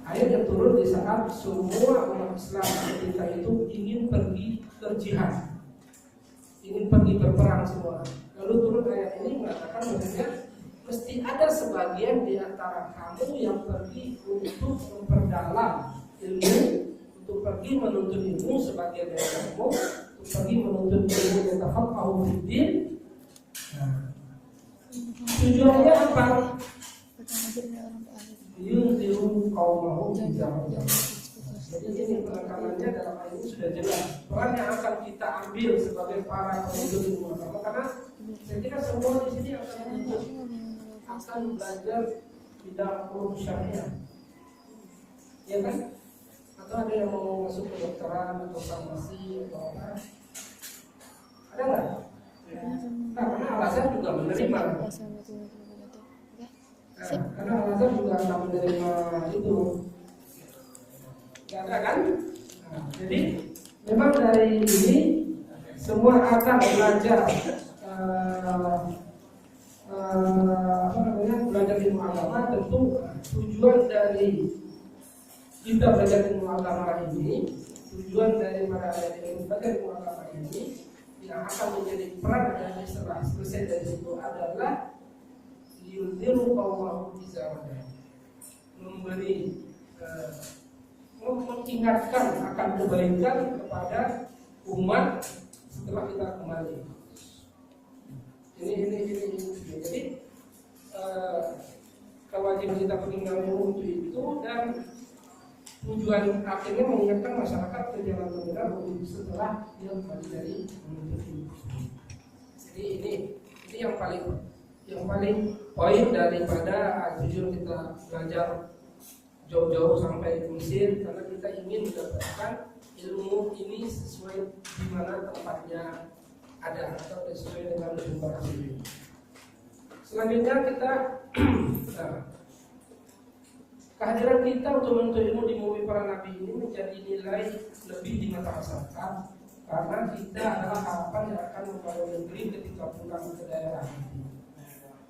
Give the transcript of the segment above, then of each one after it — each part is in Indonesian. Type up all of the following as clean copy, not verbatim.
Ayat yang turun di saat semua umat Islam ketika itu ingin pergi ke jihad, ingin pergi berperang semua. Lalu turun ayat ini mengatakan bahwa mesti ada sebagian di antara kamu yang pergi untuk memperdalam ilmu, untuk pergi menuntut ilmu sebagian dari kamu, untuk pergi menuntut ilmu yang tafaqahu fiddin. Tujuannya apa? Yunziru qaumahu bidzalika. Jadi ini penekanan dalam ayat ini sudah jelas. Peran yang akan kita ambil sebagai para penuntut ilmu agama, karena saya kira semua di sini akan belajar bidang hukum syariah, ya kan? Atau ada yang mau masuk ke dokteran atau farmasi atau apa? Ada nggak? Nah, karena alasan juga menerima. Karena alasan juga akan menerima itu. Gak ada kan? Jadi memang dari ini semua akan belajar belajar ilmu agama. Tentu tujuan dari kita belajar ilmu agama ini, tujuan dari para yang belajar ilmu agama ini yang akan menjadi peran dan setelah selesai dari situ adalah yunziru qaumahu bidzalika, memberi mengingatkan akan kebaikan kepada umat setelah kita kembali. Ini. Jadi kewajiban kita meninggal untuk itu, dan tujuan akhirnya mengingatkan masyarakat ke jalan benar setelah dia kembali dari menuntut ilmu. Jadi ini yang paling poin daripada tujuan kita belajar jauh-jauh sampai ke Mesir, karena kita ingin mendapatkan ilmu ini sesuai di mana tempatnya ada atau sesuai dengan sumber asli. Selanjutnya kita kehadiran kita untuk menuntut ilmu di bumi para nabi ini menjadi nilai lebih di mata masyarakat, karena kita adalah harapan yang akan membawa negeri ketika pulang ke daerah.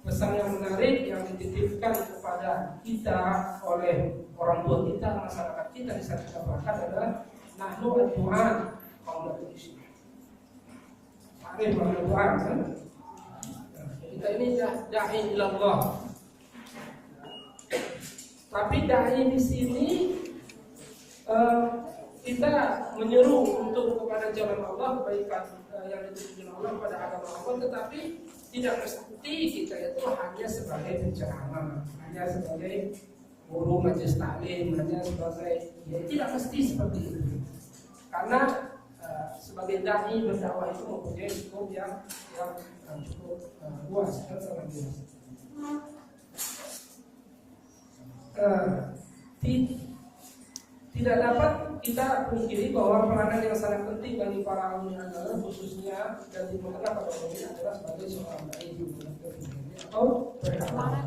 Pesan yang menarik yang dititipkan kepada kita oleh orang tua kita, masyarakat kita di saat kita berangkat adalah nahnu ad-du'an qaulatul islam. Arif ad-du'an kan? Kita ini da'i ilallah. Tapi da'i di sini kita menyeru untuk kepada jalan Allah, kebaikan yang ditujukan Allah kepada agama Allah, tetapi tidak mesti kita itu hanya sebagai penceramah, hanya sebagai guru majelis taklim, hanya sebagai tidak mesti seperti itu. Karena sebagai dai berdakwah itu mempunyai skop yang cukup luas dan sangat luas. Tidak dapat kita pungkiri bahwa peranan yang sangat penting bagi para ulama adalah khususnya dan di tengah para ulama adalah sebagai seorang dai atau berdakwah.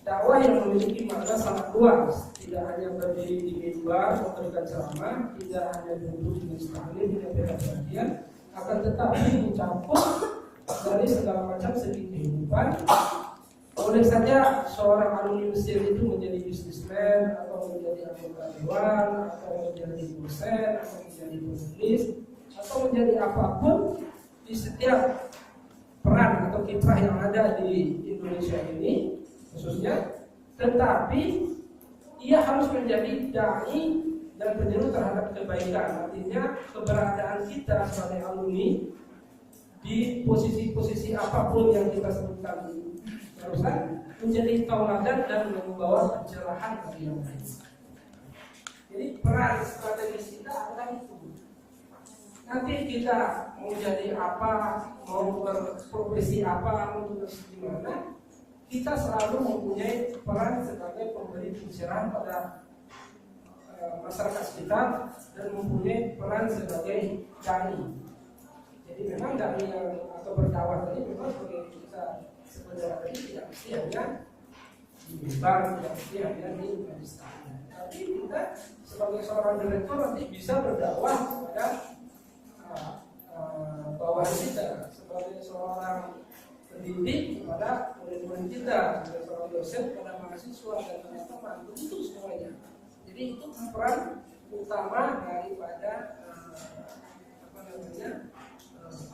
Dakwah yang memiliki makna sangat luas, tidak hanya berdiri di mimbar memberikan ceramah, tidak hanya duduk di masjid tidak berkajian, akan tetapi mencakup dari segala macam segi kehidupan. Boleh saja seorang alumni Mesir itu menjadi bisnismen, atau menjadi anggota dewan, atau menjadi dosen, atau menjadi penulis, atau menjadi apapun di setiap peran atau kiprah yang ada di Indonesia ini khususnya. Tetapi ia harus menjadi dai dan penyeru terhadap kebaikan. Artinya keberadaan kita sebagai alumni di posisi-posisi apapun yang kita sebutkan barusan menjadi tauladan dan membawa pencerahan bagi yang lain. Jadi peran strategis kita adalah itu. Nanti kita mau jadi apa, mau berprofesi apa, mau terus gimana, kita selalu mempunyai peran sebagai pemberi pencerahan pada masyarakat sekitar dan mempunyai peran sebagai dai. Jadi memang dai atau berdakwah tadi memang sebagai kita sebenarnya tadi tidak mesti hanya di mimbar, tidak mesti hanya di istana. Tapi kita sebagai seorang direktur nanti bisa berdakwah kepada bawahan kita, sebagai seorang pendidik kepada murid-murid kita, sebagai seorang dosen kepada mahasiswa dan teman-teman, begitu semuanya. Jadi Jadi itu peran utama daripada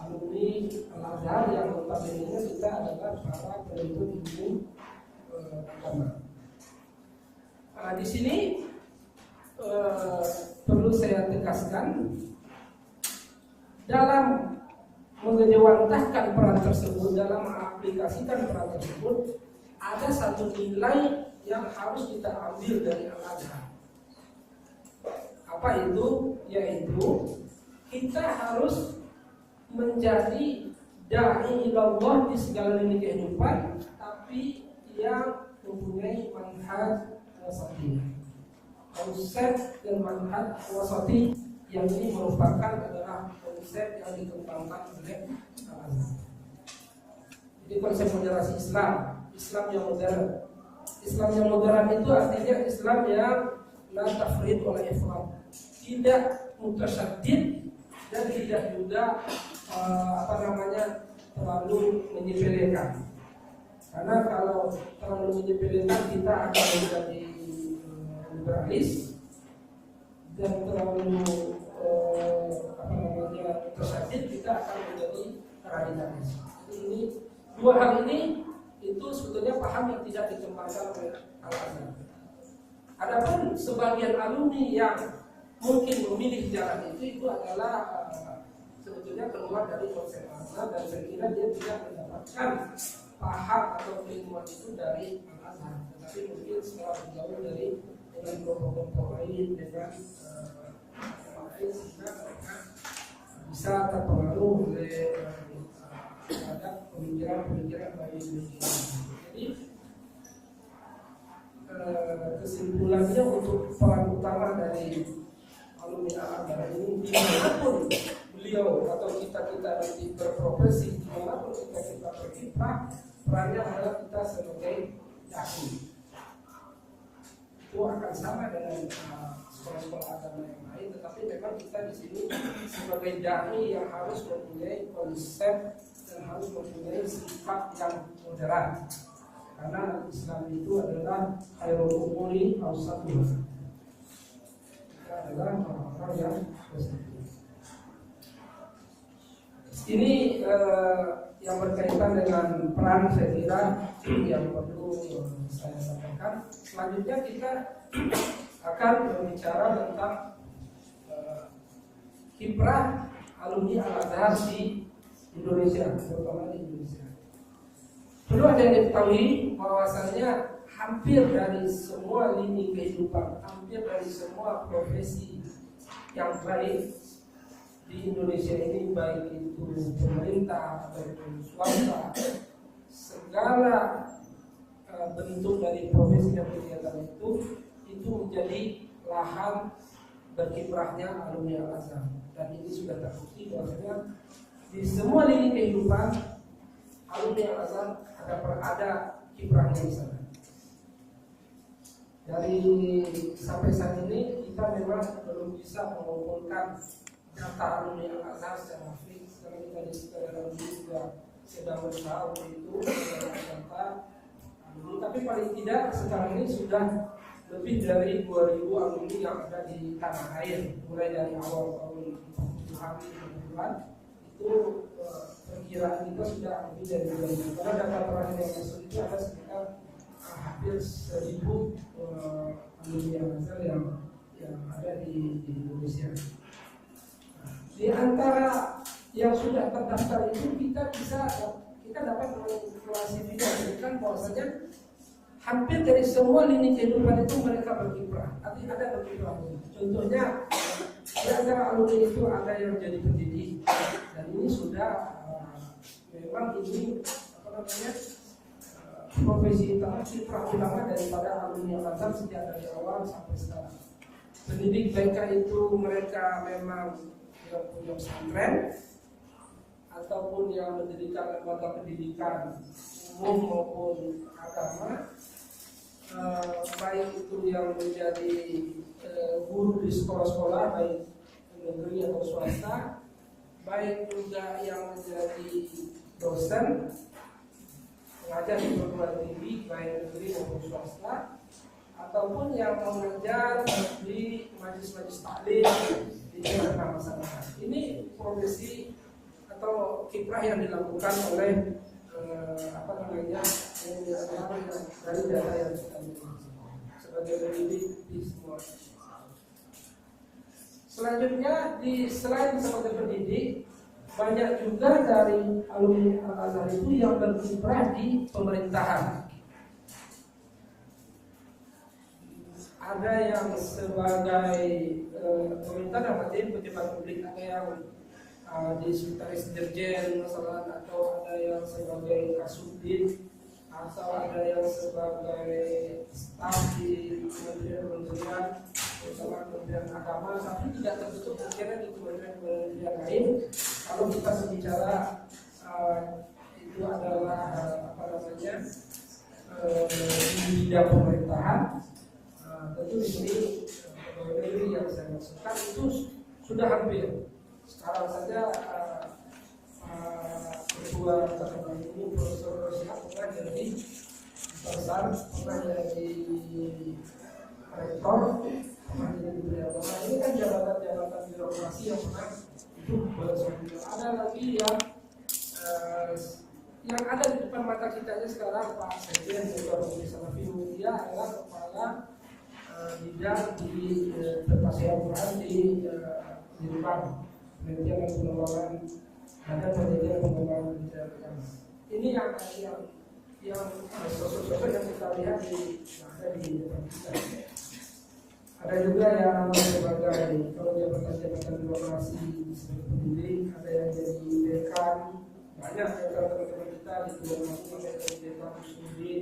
alumni Al-Azhar yang notabene kita adalah para penuntut ilmu agama. Di sini perlu saya tegaskan, dalam mengejawantahkan peran tersebut, dalam mengaplikasikan peran tersebut, ada satu nilai yang harus kita ambil dari Al-Azhar. Apa itu? Yaitu kita harus menjadi da'i ilallah di segala lini kehidupan, tapi yang mempunyai manhaj wasati. Konsep dan manhaj wasati yang ini merupakan adalah konsep yang dikembangkan oleh Al-Azhar. Jadi konsep moderasi Islam yang modern. Islam yang modern itu artinya Islam yang la tafrid wala ifrat, tidak mutasyaddid dan tidak juga terlalu menyepelekan. Karena kalau terlalu menyepelekan kita akan menjadi liberalis, dan terlalu tersyadid kita akan menjadi radikalis. Jadi ini dua hal ini itu sebetulnya paham yang tidak dikembangkan oleh Al-Azhar. Adapun sebagian alumni yang mungkin memilih jalan itu adalah sebetulnya keluar dari konsep Al-Azhar, dan saya kira dia tidak mendapatkan paham atau keilmuan itu dari Al-Azhar, tetapi mungkin setelah bergaul dengan kelompok-kelompok lain dengan sehingga mereka bisa terpengaruh oleh terhadap pemikiran-pemikiran baik ini. Jadi kesimpulannya untuk peran utama dari alumni Al-Azhar ini, dimanapun beliau atau kita nanti berprofesi, dimanapun kita berkiprah, perannya adalah kita sebagai dai. Itu akan sama dengan sekolah-sekolah agama yang lain, tetapi memang kita di sini sebagai dai yang harus mempunyai konsep dan harus mempunyai sifat yang moderat. Karena Islam itu adalah khairul umuri awsatuha. Kita adalah orang-orang yang positif. Ini yang berkaitan dengan peran, saya kira yang perlu saya sampaikan. Selanjutnya kita akan berbicara tentang kiprah alumni Al-Azhar di Indonesia, terutama di Indonesia. Perlu ada yang diketahui bahwasannya hampir dari semua lini kehidupan, hampir dari semua profesi yang baik di Indonesia ini, baik itu pemerintah ataupun swasta, segala bentuk dari profesi dan kegiatan itu menjadi lahan berkiprahnya alumni Al-Azhar. Dan ini sudah terbukti bahwasanya di semua lini kehidupan alumni Al-Azhar ada kiprahnya di sana. Dari sampai saat ini kita memang belum bisa mengumpulkan data alumni Al-Azhar secara fix, karena kita di sekarang ini juga sedang berusaha untuk itu data. Tapi paling tidak sekarang ini sudah lebih dari 2.000 alumni yang ada di tanah air, mulai dari awal tahun 2000 itu perkiraan kita sudah lebih dari 2.000. Karena data terakhir yang masuk itu ada sekitar hampir 1.000 alumni Al-Azhar yang ada di Indonesia. Di antara yang sudah terdaftar itu kita dapat mengklasifikasikan bahwasanya hampir dari semua lini kehidupan itu mereka berkiprah. Artinya ada berkiprahnya. Contohnya di antara alumni itu ada yang jadi pendidik, dan ini sudah memang ini profesi utama, kiprah utama daripada alumni Al-Azhar sejak dari awal sampai sekarang. Pendidik BK itu mereka memang yang punya pesantren ataupun yang mendirikan lembaga pendidikan umum maupun agama, baik itu yang menjadi guru di sekolah-sekolah baik negeri atau swasta, baik juga yang menjadi dosen pengajar di perguruan tinggi baik negeri maupun swasta, ataupun yang mengajar di majelis-majelis taklim di tengah masyarakat. Ini profesi atau kiprah yang dilakukan oleh dari data yang kita miliki sebagai pendidik di semua. Selanjutnya selain sebagai pendidik, banyak juga dari alumni Al-Azhar itu yang berkiprah di pemerintahan. Ada yang sebagai pemerintah dapat pejabat publik, ada yang di sekretaris dirjen masalah, atau ada yang sebagai kasubdit, atau ada yang sebagai staf di kementerian-kementerian, terutama Kementerian Agama, tapi tidak tertutup kemungkinan di kementerian lain. Kalau kita berbicara itu adalah di bidang pemerintahan, tentu di sini pegawai negeri yang saya maksudkan itu sudah hampir. Sekarang saja ketua Katakan ini Profesor Rosyad pernah jadi besar, pernah jadi rektor, pernah jadi beliau. Ini kan jabatan-jabatan birokrasi yang pernah itu bersebut. Ada lagi yang ada di depan mata kita sekarang, Pak Sekjen Dr. Budi Salafi, dia adalah kepala bidang di Tafsir Al-Quran di Jepang, penelitian dan pengembangan, ada penelitian dan pengembangan penelitian. Ini yang sosok-sosok yang kita lihat di depan kita. Ada juga yang sebagai kalau jabatan-jabatan birokrasi sebagai pendidik, ada yang jadi dekan, banyak teman-teman kita di Tulungagung ada yang jadi dekan studi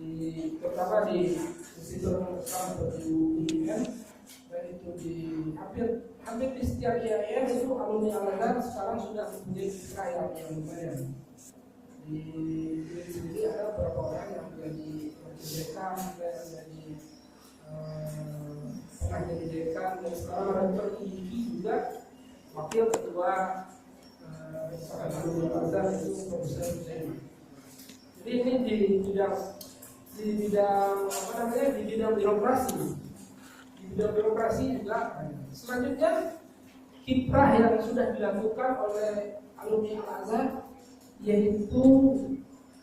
terutama di Institut Islam seperti UI kan, dan itu di hampir di setiap IAIN itu alumni Al-Azhar sekarang sudah menjadi kaya yang lumayan. Di sini ada beberapa orang yang menjadi dekan, yang jadi pernah jadi dekan, dan sekarang rektor IIKI juga wakil ketua alumni Al-Azhar itu Profesor Hussein. Jadi ini di bidang birokrasi. Di bidang birokrasi juga. Selanjutnya kiprah yang sudah dilakukan oleh alumni Al-Azhar yaitu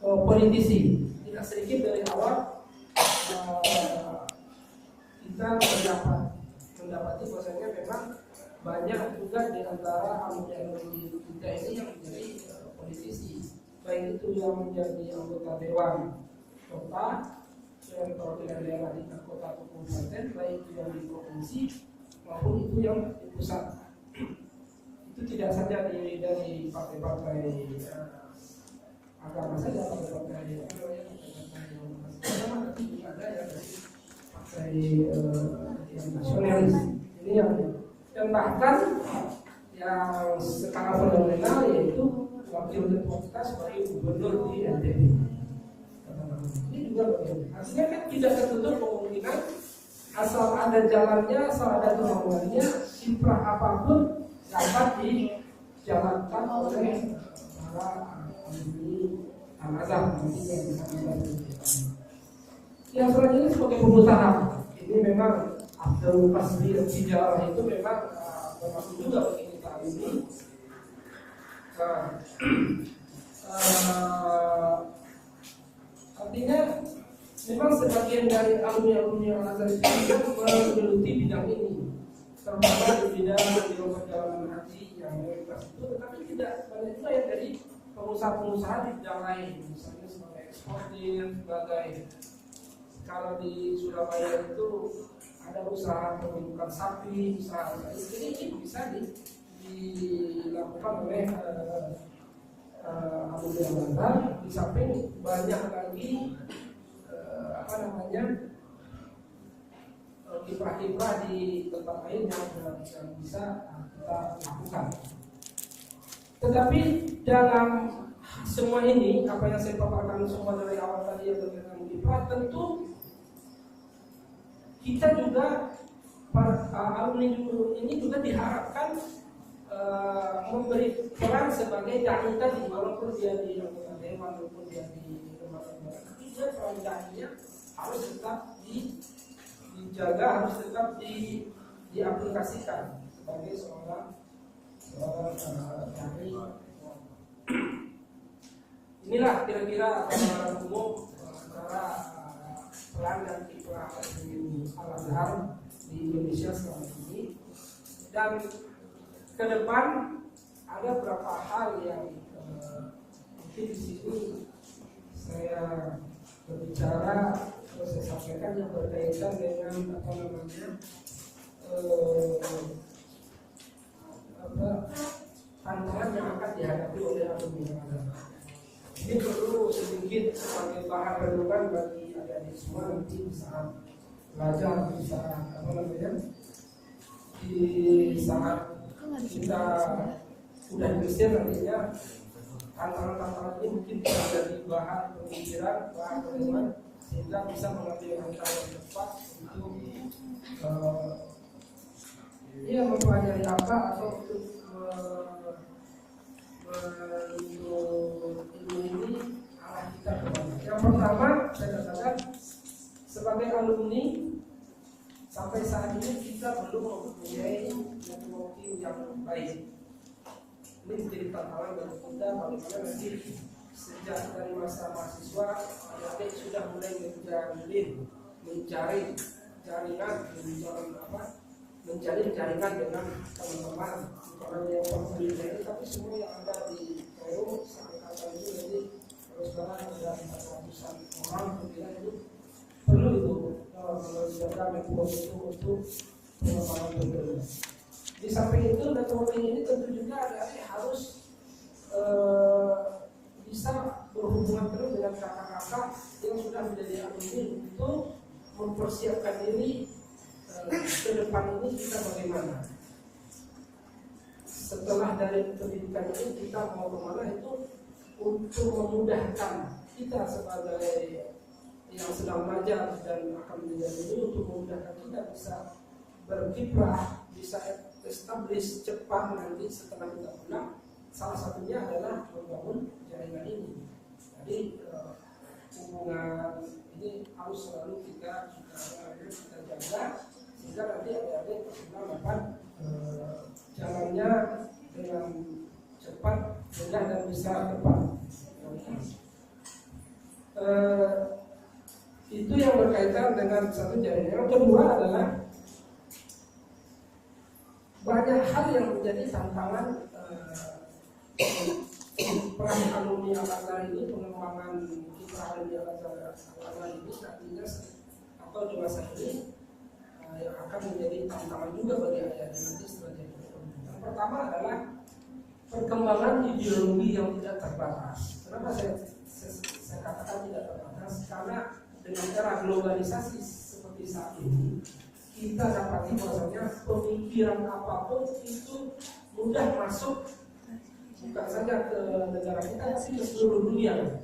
politisi. Tidak sedikit dari awal kita mendapati bahwasanya memang banyak juga di antara alumni kita ini yang menjadi politisi, baik itu yang menjadi anggota dewan kota, yang perwakilan daerah di kota atau kabupaten, baik itu yang di provinsi maupun itu yang di pusat. Itu tidak saja dari partai-partai agama saja, partai-partai tapi juga ada yang dari partai yang nasionalis. Ini yang bahkan yang skala fenomenal yaitu wakil ketua kita sebagai gubernur di NTB. Ini juga bagaimana? Artinya kan tidak tertutup kemungkinan asal ada jalannya, asal ada kemauannya, kiprah apapun dapat dijalankan oleh para alumni Al-Azhar. Yang selanjutnya sebagai pengusaha, ini memang Abdul Fasli Al-Tijarah itu memang termasuk juga bagi kita ini. Artinya memang sebagian dari alumni Al-Azhar itu menggeluti bidang ini, terutama di bidang perjalanan haji yang mayoritas itu, tetapi tidak banyak juga yang dari pengusaha-pengusaha di bidang lain, misalnya sebagai eksportir, sebagai kalau di Surabaya itu ada usaha penumbukan sapi, usaha ini bisa dilakukan oleh alumni Al-Azhar. Di samping banyak lagi kiprah-kiprah di tempat lain yang bisa kita lakukan. Tetapi dalam semua ini, apa yang saya paparkan semua dari awal tadi yang berkaitan dengan kiprah, tentu kita juga para alumni ini juga diharapkan memberi peran sebagai dai tadi, walaupun dia di anggota dewan maupun dia di lembaga, tapi dia peran dai-nya harus tetap di dijaga, harus tetap diaplikasikan sebagai seorang dai. Inilah kira-kira gambaran umum antara peran dan kiprah Al-Azhar di Indonesia selama ini. Dan ke depan ada beberapa hal yang mungkin di sini saya berbicara atau saya sampaikan yang berkaitan dengan tantangan yang akan dihadapi oleh alumni Al-Azhar. Ini perlu sedikit sebagai bahan renungan bagi adik-adik semua nanti saat belajar, di saat kita sudah di Mesir nantinya, tantangan-tantangan ini mungkin bisa jadi bahan pemikiran, bahan renungan, sehingga bisa mengambil langkah yang tepat untuk mempelajari apa atau untuk menuntut ilmu ini arah kita kemana. Yang pertama saya katakan, sebagai alumni sampai saat ini kita belum mempunyai networking yang baik. Ini menjadi tantangan bagi kita bagaimana nanti sejak dari masa mahasiswa adik-adik sudah mulai mencari jaringan, menjalin jaringan dengan teman-teman, bukan hanya yang berpendidikan, tapi semua yang ada di Peru sampai kata itu. Jadi kalau sekarang ada 400-an orang kemudian itu perlu itu menjaga network itu untuk pengembangan berikutnya. Di samping itu networking ini tentu juga adik-adik harus bisa berhubungan terus dengan kakak-kakak yang sudah menjadi alumni untuk mempersiapkan diri ke depan ini kita bagaimana. Setelah dari pendidikan ini kita mau kemana, itu untuk memudahkan kita sebagai yang sedang belajar dan akan menjadi ini, untuk memudahkan kita bisa berkiprah, bisa establish cepat nanti setelah kita pulang. Salah satunya adalah membangun jaringan ini. Jadi hubungan ini harus selalu kita jaga, sehingga nanti adik-adik dapat jalannya dengan cepat, mudah dan bisa tepat. Itu yang berkaitan dengan satu jaringan. Yang kedua adalah banyak hal yang menjadi tantangan peran alumni Al-Azhar ini, pengembangan kiprah alumni Al-Azhar ini nantinya atau di masa ini yang akan menjadi tantangan juga bagi adik-adik nanti setelah jadi. Yang pertama adalah perkembangan ideologi yang tidak terbatas. Kenapa saya katakan tidak terbatas? Karena dengan era globalisasi seperti saat ini, kita dapati bahwasanya pemikiran apapun itu mudah masuk bukan saja ke negara kita, tapi ke seluruh dunia.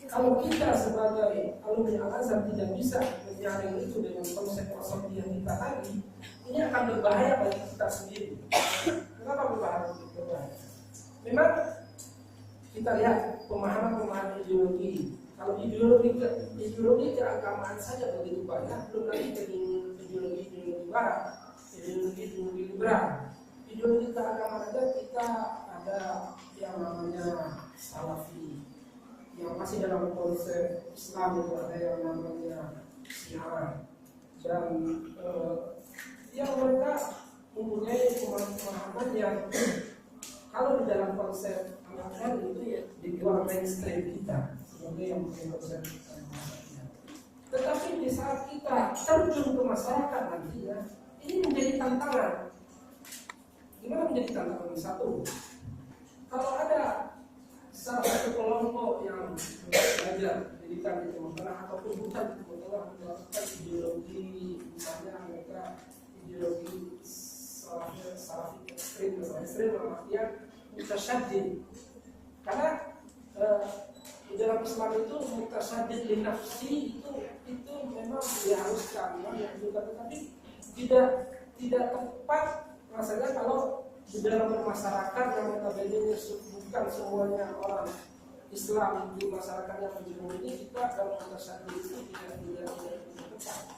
Kalau kita sebagai alumni Al-Azhar tidak bisa menyaring itu dengan konsep-konsep yang kita tadi, ini akan berbahaya bagi kita sendiri. Kenapa berbahaya? Memang kita lihat pemahaman ideologi. Kalau ideologi keagamaan saja begitu banyak, belum lagi ideologi barat, ideologi liberal. Ideologi keagamaan aja kita ada yang namanya Salafi, yang masih dalam konsep Islam, itu ada yang namanya Syiah, dan yang mereka mempunyai pemahaman yang kalau di dalam konsep Al-Azhar itu ya di luar mainstream kita sebagai yang punya konsep. Tetapi di saat kita terjun ke masyarakat nantinya, ini menjadi tantangan. Gimana menjadi tantangan? Satu, kalau ada salah satu kelompok yang belajar pendidikan di Timur Tengah ataupun bukan di Timur Tengah melakukan ideologi, misalnya mereka ideologi salafi ekstrim dalam artian mutasyadid. Karena di dalam Islam itu mutasyadid li nafsi itu memang diharuskan, tetapi tidak tepat rasanya kalau di dalam masyarakat yang notabene bukan semuanya orang Islam, di masyarakat yang menjadi ini kita dalam mutasyadid itu tidak tepat.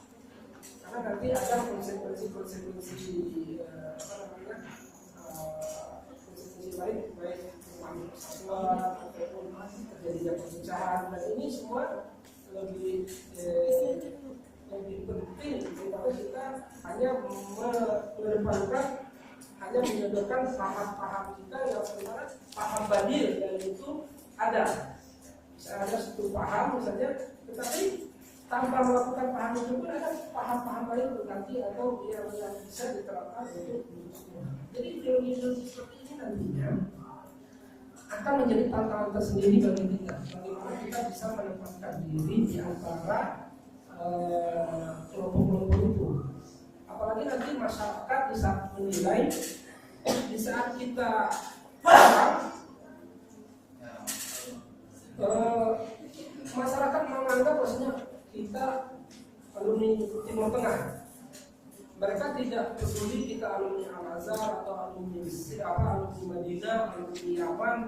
Karena nanti ada konsekuensi konsekuensi baik persatuan ataupun terjadinya perpecahan, dan ini semua lebih penting daripada kita hanya mengedepankan, hanya menyodorkan paham-paham kita yang sebenarnya paham badil, dan itu ada. Bisa ada satu paham misalnya, tetapi tanpa melakukan paham itu pun ada paham-paham lain berganti atau yang bisa diterapkan untuk semua. Jadi ideologi seperti ini nantinya akan menjadi tantangan tersendiri bagi kita. Bagaimana kita bisa menempatkan diri di antara kelompok-kelompok itu. Apalagi nanti masyarakat bisa menilai di saat kita masyarakat menganggap bahwasanya kita alumni Timur Tengah. Mereka tidak peduli kita alumni Al-Azhar atau alumni alumni Madinah, alumni Yaman,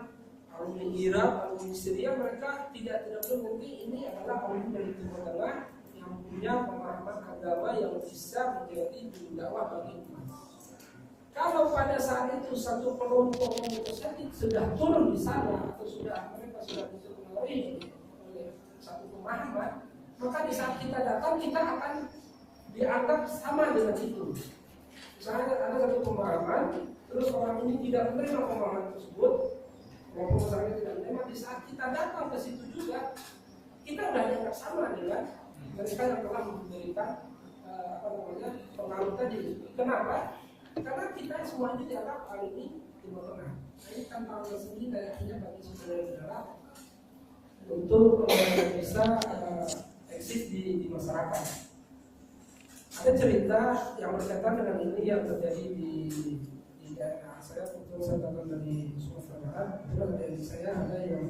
alumni Irak, alumni Syria. Mereka tidak peduli ini adalah alumni dari Timur Tengah yang punya pemahaman agama yang bisa menjadi dakwah bagi umat. Kalau pada saat itu satu kelompok sudah turun di sana atau mereka sudah dipengaruhi oleh satu pemahaman, maka di saat kita datang kita akan dianggap sama dengan itu. Misalnya ada satu pemahaman, terus orang ini tidak menerima pemahaman tersebut, kelompok misalnya tidak menerima, di saat kita datang ke situ juga kita sudah dianggap sama dengan mereka yang telah memberikan pengaruh tadi. Kenapa? Karena kita semua ini dianggap alumni Timur Tengah. Ini tantangan sendiri kayaknya bagi saudara-saudara untuk bisa eksis di masyarakat. Ada cerita yang berkaitan dengan ini yang terjadi di daerah saya. Kebetulan saya datang dari Sumatera Barat. Kebetulan dari saya ada yang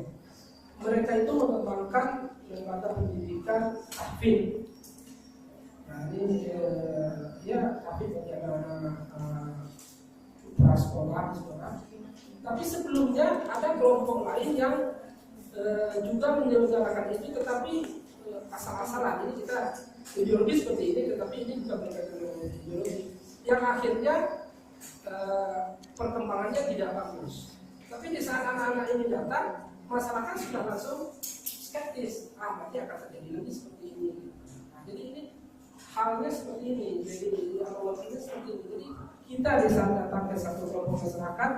mereka itu mengembangkan lembaga pendidikan tahfidz. Nah ini tahfidz bagi anak-anak prasekolah. Tapi sebelumnya ada kelompok lain yang juga menyelenggarakan itu, tetapi asal-asalan. Ini kita ideologi seperti ini, tetapi ini bukan berkaitan dengan ideologi. Yang akhirnya perkembangannya tidak bagus. Tapi di saat anak-anak ini datang, masyarakat sudah langsung skeptis. Berarti akan terjadi lagi seperti ini. Nah, jadi ini halnya seperti ini. Jadi awalnya seperti ini. Jadi kita di saat datang ke satu kelompok masyarakat,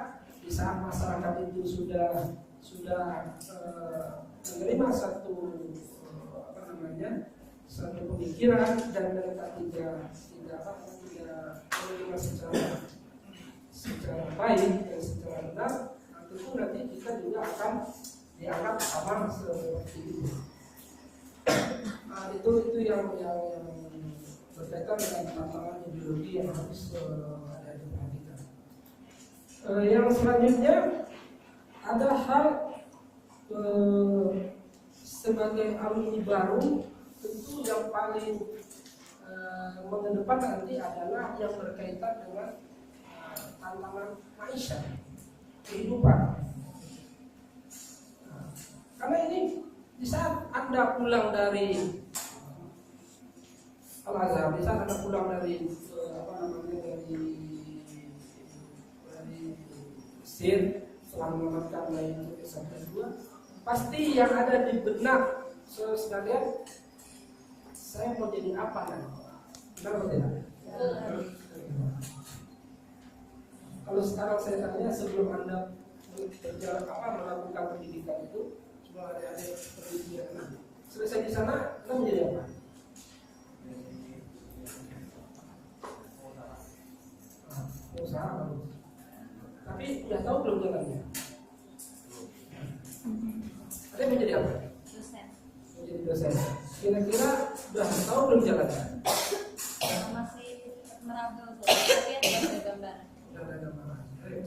di saat masyarakat itu sudah menerima satu satu pemikiran dan mereka tidak menerima secara baik dan secara benar, tentu nanti kita juga akan dianggap sama seperti itu. Nah, itu yang berkaitan dengan tantangan ideologi yang harus diperhatikan. Yang selanjutnya ada hal sebagai alumni baru, tentu yang paling mengedepan nanti adalah yang berkaitan dengan tantangan maisha, kehidupan. Karena ini di saat Anda pulang dari Al-Azhar, di saat Anda pulang dari Mesir setelah menamatkan lain sampai 2, pasti yang ada di benak sekalian, saya mau jadi apa nanti? Benar atau tidak? Kalau sekarang saya tanya, sebelum Anda melakukan pendidikan itu, sebelum ada pendidikan, selesai di sana, Anda menjadi apa? Usaha baru. Tapi sudah tahu belum jalannya? Ada yang menjadi apa? Dosen. Menjadi dosen. Kira-kira sudah tahu belum jalannya? Masih meraba tapi ada gambar. Sudah ada gambar.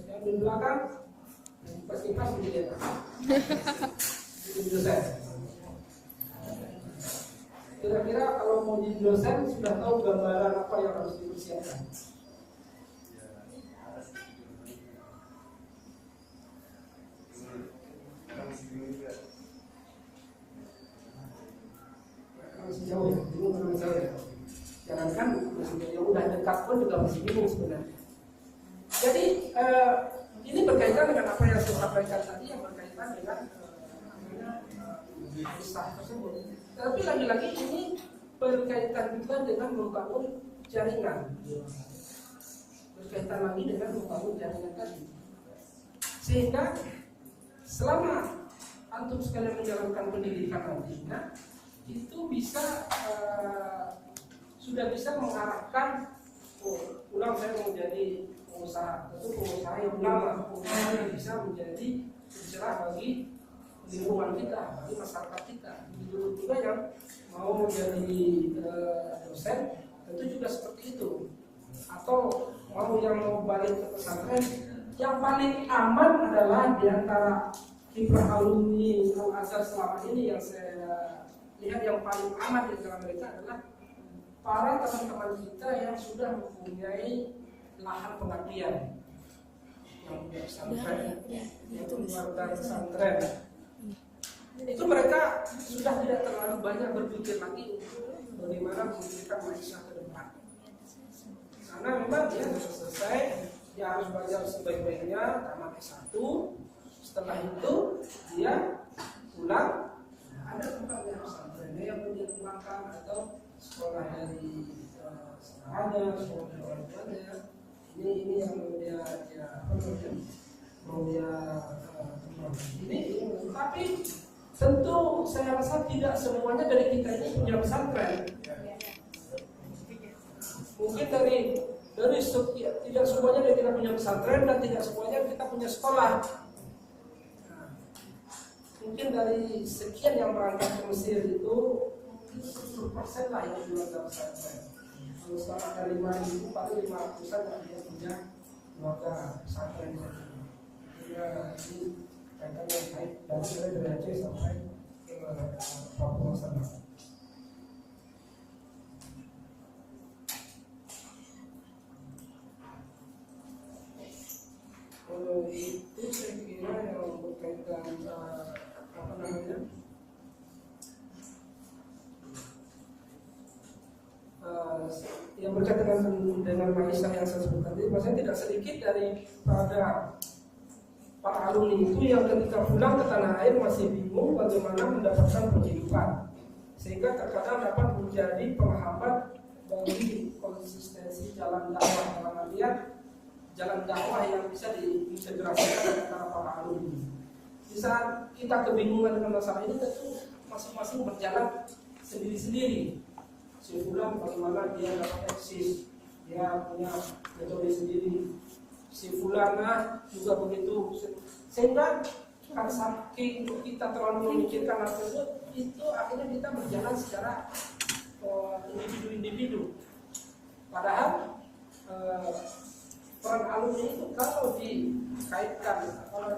Yang di belakang pasti menjadi apa? Menjadi dosen. Kira-kira kalau mau jadi dosen sudah tahu gambaran apa yang harus dipersiapkan? Masih jauh ya, itu menurut saya. Jangankan juga masih bingung sebenarnya. Jadi ini berkaitan dengan apa yang saya sampaikan tadi, yang berkaitan dengan usaha tersebut. Tapi lagi-lagi ini berkaitan juga dengan membangun jaringan. Berkaitan lagi dengan membangun jaringan tadi. Sehingga selama antum sekalian menjalankan pendidikan nantinya, itu bisa sudah bisa mengarahkan, pulang saya mau jadi pengusaha, tentu pengusaha yang lama, pengusaha yang bisa menjadi pencerah bagi lingkungan kita, bagi masyarakat kita. Begitu juga yang mau menjadi dosen, tentu juga seperti itu. Atau yang mau balik ke pesantren, yang paling aman adalah di antara kiprah alumni Al-Azhar selama ini yang saya lihat yang paling aman di antara mereka adalah para teman-teman kita yang sudah mempunyai lahan pengabdian, yang punya pesantren, yaitu keluarga pesantren. Itu mereka sudah tidak terlalu banyak berpikir lagi untuk bagaimana memikirkan maisha ke depan. Karena memang dia sudah selesai, dia harus belajar sebaik-baiknya, tamat S1. Setelah itu dia pulang, ada tempatnya pesantren yang mau dia pulangkan atau sekolah dari saudaranya, sekolah dari orang tuanya. Ini yang mau dia ini. Tapi tentu saya rasa tidak semuanya dari kita ini punya pesantren. Mungkin dari tidak semuanya dari kita punya pesantren dan tidak semuanya kita punya sekolah. Mungkin dari sekian yang berangkat ke Mesir itu 10% lah yang keluarga pesantren. Kalau sekarang ada 5.000, paling 500-an yang dia punya keluarga pesantren. Ya, ini kaitan yang baik dari Aceh sampai ke Papua sana. Itu saya kira yang berkaitan yang berkaitan dengan maisha yang saya sebutkan tadi, maksudnya tidak sedikit daripada para alumni itu yang ketika pulang ke tanah air masih bingung bagaimana mendapatkan penghidupan, sehingga terkadang dapat menjadi penghambat bagi konsistensi jalan dakwah, dalam artian jalan dakwah yang bisa diintegrasikan antara para alumni. Di saat kita kebingungan dengan masalah ini, tentu masing-masing berjalan sendiri-sendiri. Si fulan bagaimana dia dapat eksis, dia punya metode sendiri. Si fulana juga begitu. Sehingga karena saking kita terlalu memikirkan hal tersebut, itu akhirnya kita berjalan secara individu-individu. Padahal peran alumni itu kalau dikaitkan, kalau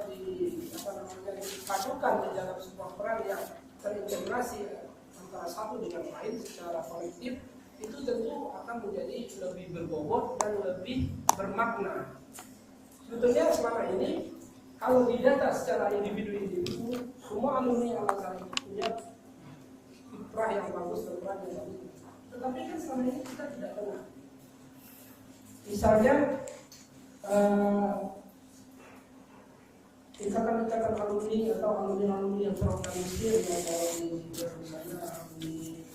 dipadukan di dalam sebuah peran yang terintegrasi antara satu dengan lain secara kolektif, itu tentu akan menjadi lebih berbobot dan lebih bermakna. Sebetulnya selama ini kalau didata secara individu-individu, semua alumni Al-Azhar itu punya kiprah yang bagus dan peran yang bagus. Tetapi kan selama ini kita tidak pernah. Misalnya ikatan-ikatan alumni atau alumni-alumni yang terorganisir yang dari misalnya alumni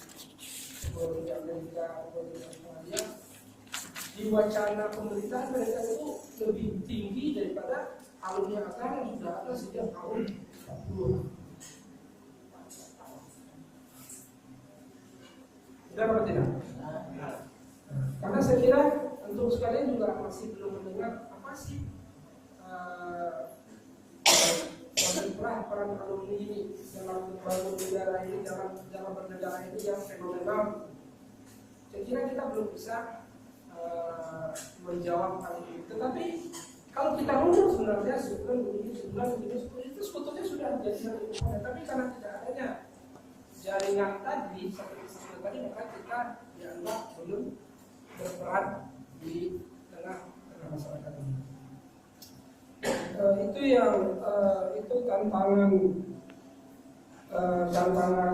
sekolah Amerika atau di Australia, di wacana pemerintahan mereka itu lebih tinggi daripada alumni akar yang sudah ada sejak tahun 40. Tidak apa tidak? Karena saya kira untuk sekalian juga masih belum mendengar apa sih peran alumni ini dalam membangun negara ini, dalam bernegara ini yang fenomenal. Saya kira kita belum bisa menjawab hal ini. Tetapi kalau kita mundur sebenarnya sebulan itu sebetulnya sudah menjadi satu komponen. Tapi karena tidak adanya jaringan tadi seperti tadi, maka kita dianggap belum berperan di tengah masyarakat ini. Itu yang itu tantangan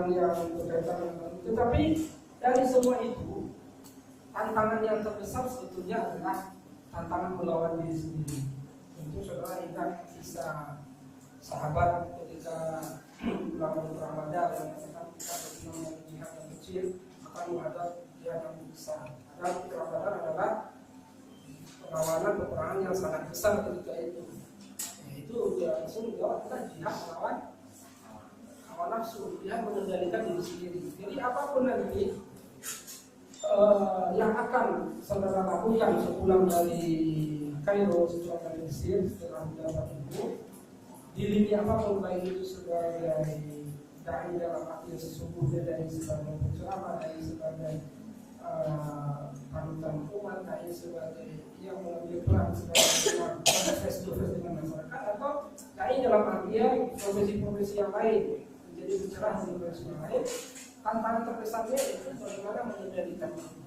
yang berkaitan dengan itu. Tetapi dari semua itu tantangan yang terbesar sebetulnya adalah tantangan melawan diri sendiri. Tentu saudara ingat kisah sahabat ketika melakukan perang Badar yang mengatakan kita bagaimana jihad yang kecil akan menghadap jihad yang besar. Dan perang Badar adalah perlawanan peperangan yang sangat besar ketika itu. Yaitu dia langsung jawab adalah jihad melawan hawa nafsu, jihad mengendalikan diri sendiri. Jadi apapun nanti yang akan saudara lakukan sepulang dari Kairo, sepulang dari Mesir, setelah mendapat ilmu di lini apapun, baik itu sebagai dai dalam arti sesungguhnya, dari sebagai penceramah, dari sebagai panutan umat, dari sebagai yang mengambil peran sebagai face to face dengan masyarakat, atau dai dalam artian profesi-profesi yang lain, menjadi pencerah di profesi yang lain. Tantangan terbesarnya itu bagaimana mengendalikan diri.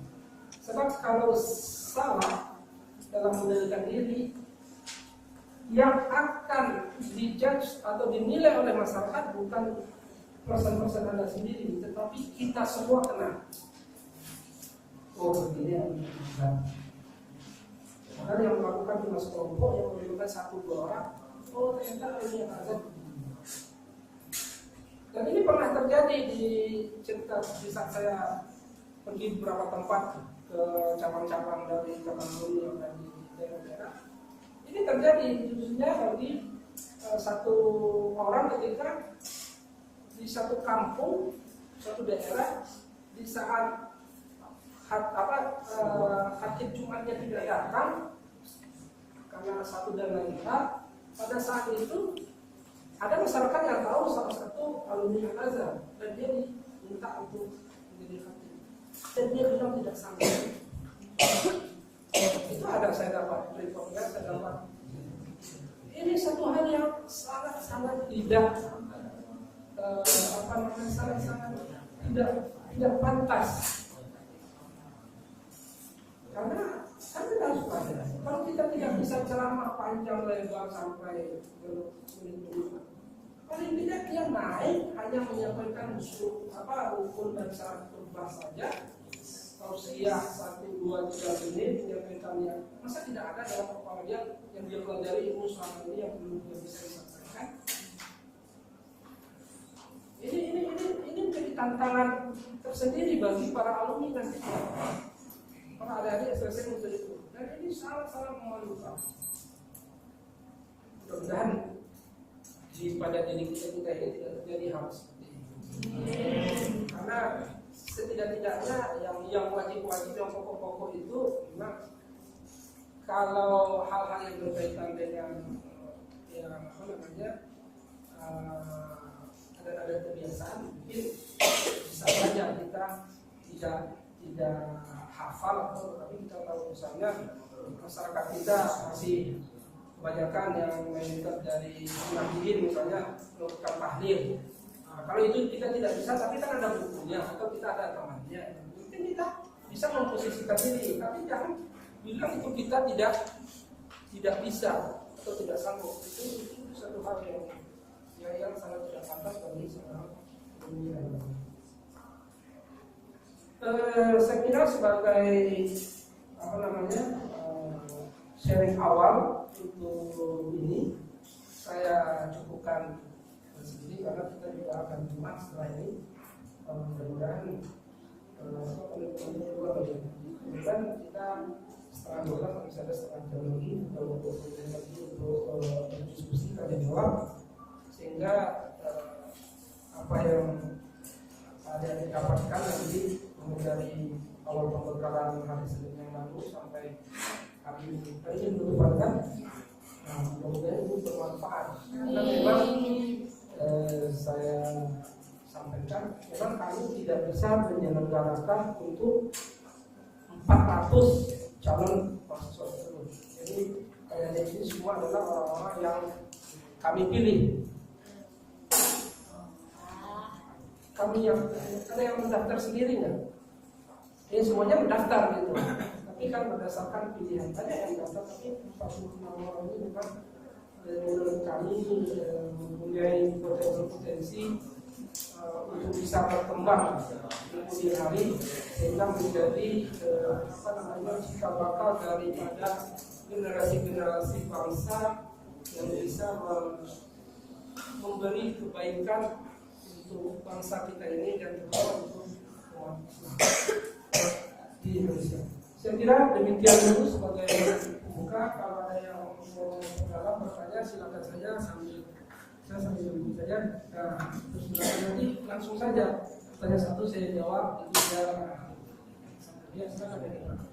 Sebab kalau salah dalam mengendalikan diri, yang akan dijudge atau dinilai oleh masyarakat bukan person-person Anda sendiri, tetapi kita semua kena. Oh begini yang bisa. Karena yang melakukan cuma sekelompok, yang melakukan 1-2 orang, oh ternyata ini yang ada. Dan ini pernah terjadi di saat saya pergi beberapa tempat ke cabang-cabang dari cabang yang ada di daerah-daerah. Ini terjadi khususnya bagi satu orang ketika di satu kampung, suatu daerah, di saat hakim Jumatnya tidak datang karena satu dan lain hal, pada saat itu ada masyarakat yang tahu salah satu alumni Al-Azhar dan dia diminta untuk menjadi hakim. Dan dia bilang tidak sanggup. Itu ada saya dapat reportnya, saya dapat. Ini satu hal yang sangat tidak sangat tidak pantas. Karena kita harus sadar, kalau kita tidak bisa ceramah panjang lebar sampai berminit-minit, paling tidak dia naik hanya menyampaikan rukun dan syarat khutbah saja, tausiah 1, 2, 3 menit menyampaikannya. Masa tidak ada dalam kepala dia yang dia pelajari ilmu selama ini yang belum dia bisa disampaikan? Ini menjadi tantangan tersendiri bagi para alumni nanti. Para adik-adik selesai untuk itu. Dan ini sangat-sangat memalukan. Mudah-mudahan pada diri kita ini tidak terjadi hal seperti ini. Karena setidak-tidaknya yang wajib-wajib, yang pokok-pokok itu memang kalau hal-hal yang berkaitan dengan ada kebiasaan, mungkin bisa saja kita tidak hafal, tapi kita tahu misalnya masyarakat kita masih kebanyakan yang mendekat dari nahdien misalnya melakukan tahlil. Kalau itu kita tidak bisa, tapi kan ada bukunya atau kita ada temannya, mungkin kita bisa memposisikan diri. Tapi jangan bilang itu kita tidak bisa atau tidak sanggup. Itu satu hal yang sangat tidak pantas bagi seorang dunia. Saya kira sebagai sharing awal untuk ini saya cukupkan sendiri karena kita juga akan Jumat setelah ini. Mudah-mudahan kemudian kita setengah 12 bisa ada setengah jam lagi untuk diskusi tanya jawab, sehingga apa yang ada didapatkan nanti dari awal pembekalan hari Senin yang lalu sampai hari ini berdebatkan, mudah-mudahan itu bermanfaat. Karena memang saya sampaikan, memang kami tidak bisa menyelenggarakan untuk 400 calon mahasiswa tersebut. Jadi kayaknya ini semua adalah orang-orang yang kami pilih. Kami yang ada yang mendaftar sendiri nggak? Ini semuanya mendaftar gitu. Tapi kan berdasarkan pilihan. Banyak yang mendaftar, tapi 46 orang ini memang menurut kami mempunyai potensi untuk bisa berkembang di kemudian hari sehingga menjadi cikal bakal daripada generasi-generasi bangsa yang bisa memberi kebaikan untuk bangsa kita ini dan terutama untuk umat Islam di Indonesia. Saya kira demikian dulu sebagai pembuka. Kalau ada yang mau dalam bertanya silakan saja sambil menunggu saja. Nah, terus nanti langsung saja tanya satu saya jawab, itu ya silakan.